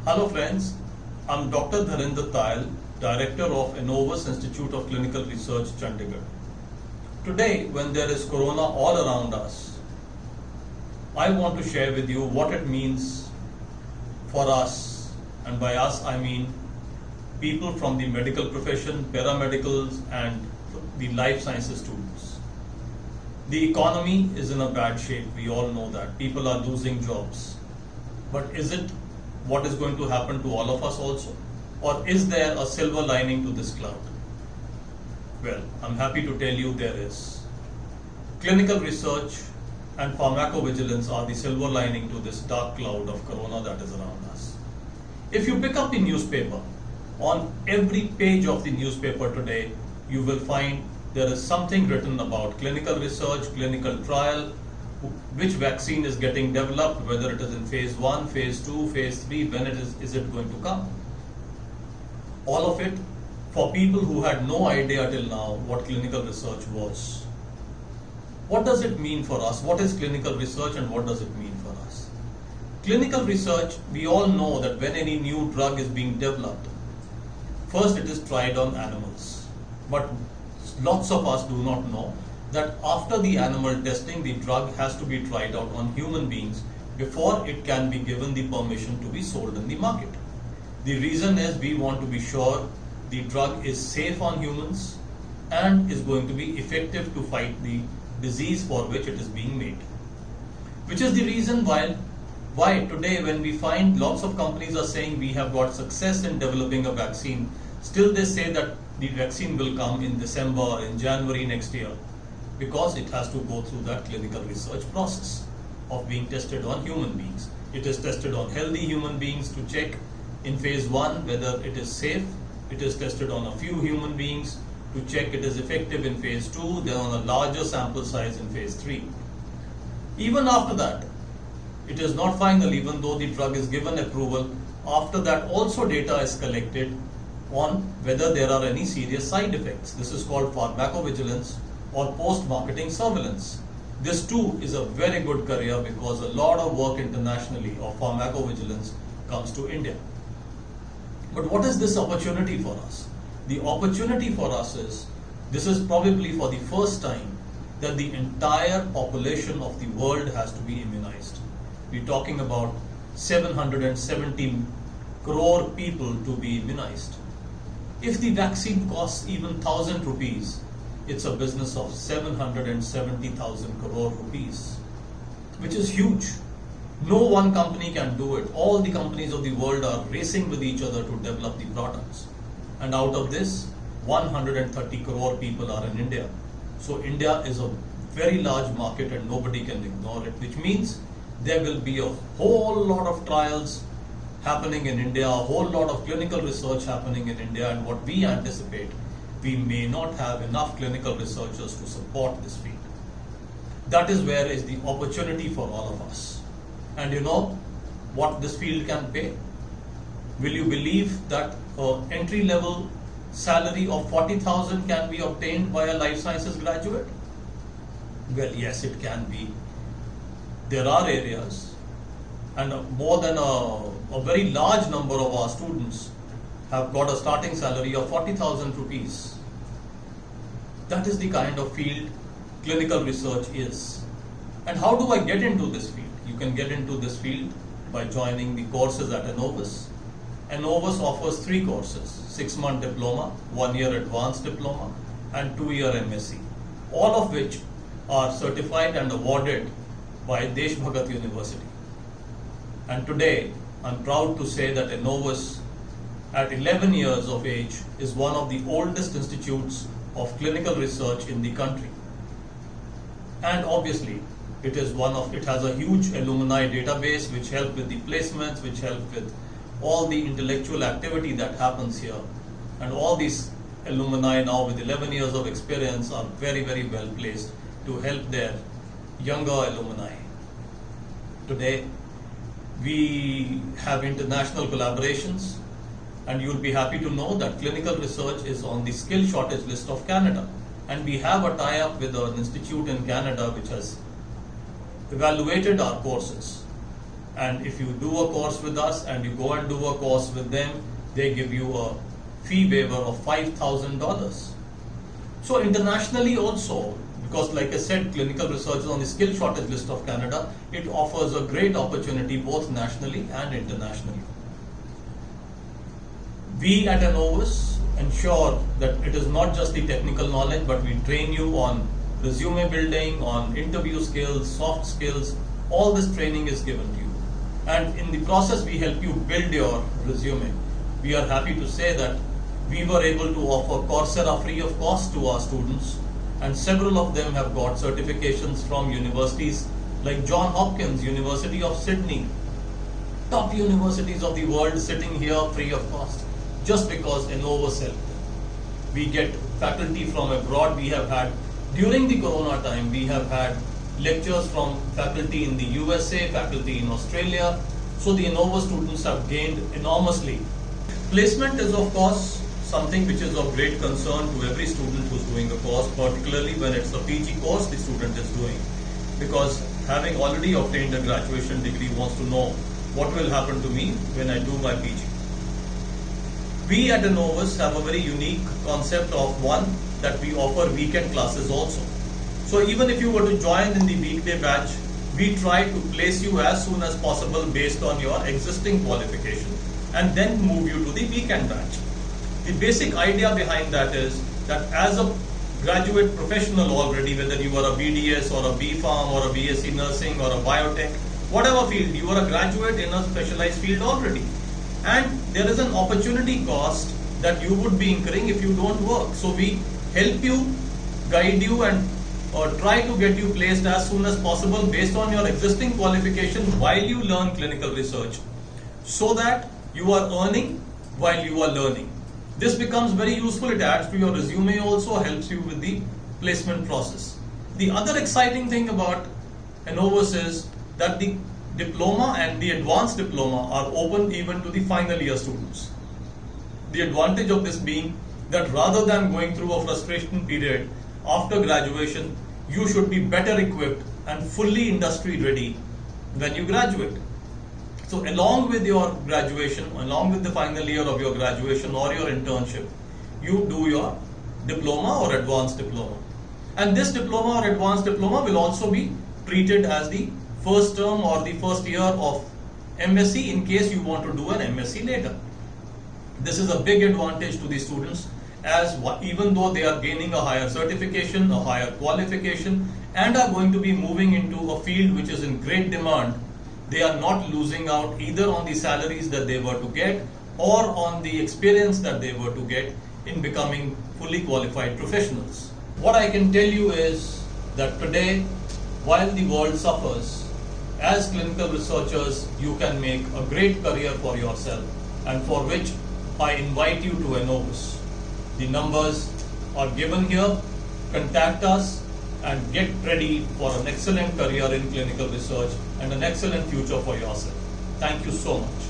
Hello friends, I'm Dr. Dharinder Tayal, Director of Innovus Institute of Clinical Research, Chandigarh. Today, when there is corona all around us, I want to share with you what it means for us, and by us I mean people from the medical profession, paramedicals and the life sciences students. The economy is in a bad shape, we all know that. People are losing jobs. But is it what is going to happen to all of us also? Or is there a silver lining to this cloud? Well, I'm happy to tell you there is. Clinical research and pharmacovigilance are the silver lining to this dark cloud of corona that is around us. If you pick up the newspaper, on every page of the newspaper today, you will find there is something written about clinical research, clinical trial, which vaccine is getting developed, whether it is in phase 1, phase 2, phase 3, when is it going to come. All of it for people who had no idea till now what clinical research was. What does it mean for us? What is clinical research and what does it mean for us? Clinical research, we all know that when any new drug is being developed, first it is tried on animals. But lots of us do not know that after the animal testing, the drug has to be tried out on human beings before it can be given the permission to be sold in the market. The reason is we want to be sure the drug is safe on humans and is going to be effective to fight the disease for which it is being made. Which is the reason why today when we find lots of companies are saying we have got success in developing a vaccine, still they say that the vaccine will come in December or in January next year, because it has to go through that clinical research process of being tested on human beings. It is tested on healthy human beings to check in phase 1 whether it is safe. It is tested on a few human beings to check it is effective in phase 2, then on a larger sample size in phase 3. Even after that, it is not final, even though the drug is given approval. After that also data is collected on whether there are any serious side effects. This is called pharmacovigilance or post-marketing surveillance. This too is a very good career because a lot of work internationally of pharmacovigilance comes to India. But what is this opportunity for us? The opportunity for us is, this is probably for the first time that the entire population of the world has to be immunized. We're talking about 770 crore people to be immunized. If the vaccine costs even 1,000 rupees, it's a business of 770,000 crore rupees, which is huge. No one company can do it. All the companies of the world are racing with each other to develop the products. And out of this, 130 crore people are in India. So India is a very large market and nobody can ignore it, which means there will be a whole lot of trials happening in India, a whole lot of clinical research happening in India, and what we anticipate, we may not have enough clinical researchers to support this field. That is where is the opportunity for all of us. And you know what this field can pay? Will you believe that an entry-level salary of 40,000 can be obtained by a life sciences graduate? Well, yes, it can be. There are areas, and more than a very large number of our students have got a starting salary of 40,000 rupees. That is the kind of field clinical research is. And how do I get into this field? You can get into this field by joining the courses at Innovus. Innovus offers 3 courses: 6-month diploma, 1-year advanced diploma, and 2-year MSc, all of which are certified and awarded by Desh Bhagat University. And today, I'm proud to say that Innovus, at 11 years of age, is one of the oldest institutes of clinical research in the country. And obviously, it has a huge alumni database which help with the placements, which help with all the intellectual activity that happens here. And all these alumni now with 11 years of experience are very, very well placed to help their younger alumni. Today, we have international collaborations, and you'll be happy to know that clinical research is on the skill shortage list of Canada. And we have a tie-up with an institute in Canada which has evaluated our courses And if you do a course with us and you go and do a course with them, they give you a fee waiver of $5,000. So internationally also, because like I said, clinical research is on the skill shortage list of Canada, it offers a great opportunity both nationally and internationally. We at Innovus ensure that it is not just the technical knowledge, but we train you on resume building, on interview skills, soft skills. All this training is given to you. And in the process, we help you build your resume. We are happy to say that we were able to offer Coursera free of cost to our students, and several of them have got certifications from universities like Johns Hopkins, University of Sydney, top universities of the world sitting here free of cost, just because Innovus helped them. We get faculty from abroad. We have had, during the Corona time, we have had lectures from faculty in the USA, faculty in Australia. So the Innovus students have gained enormously. Placement is of course something which is of great concern to every student who's doing a course, particularly when it's a PG course the student is doing. Because having already obtained a graduation degree wants to know what will happen to me when I do my PG. We at Innovus have a very unique concept of one, that we offer weekend classes also. So even if you were to join in the weekday batch, we try to place you as soon as possible based on your existing qualification and then move you to the weekend batch. The basic idea behind that is that as a graduate professional already, whether you are a BDS or a B.Pharm or a BSc nursing or a biotech, whatever field, you are a graduate in a specialized field already. And there is an opportunity cost that you would be incurring if you don't work. So we help you, guide you, and try to get you placed as soon as possible based on your existing qualification while you learn clinical research, so that you are earning while you are learning. This becomes very useful. It adds to your resume, also helps you with the placement process. The other exciting thing about Innovus is that the diploma and the advanced diploma are open even to the final year students. The advantage of this being that rather than going through a frustration period after graduation, you should be better equipped and fully industry ready when you graduate. So along with your graduation, along with the final year of your graduation or your internship, you do your diploma or advanced diploma. And this diploma or advanced diploma will also be treated as the first term or the first year of MSc in case you want to do an MSc later. This is a big advantage to the students, as even though they are gaining a higher certification, a higher qualification, and are going to be moving into a field which is in great demand, they are not losing out either on the salaries that they were to get or on the experience that they were to get in becoming fully qualified professionals. What I can tell you is that today, while the world suffers, as clinical researchers, you can make a great career for yourself, and for which I invite you to Innovus. The numbers are given here. Contact us and get ready for an excellent career in clinical research and an excellent future for yourself. Thank you so much.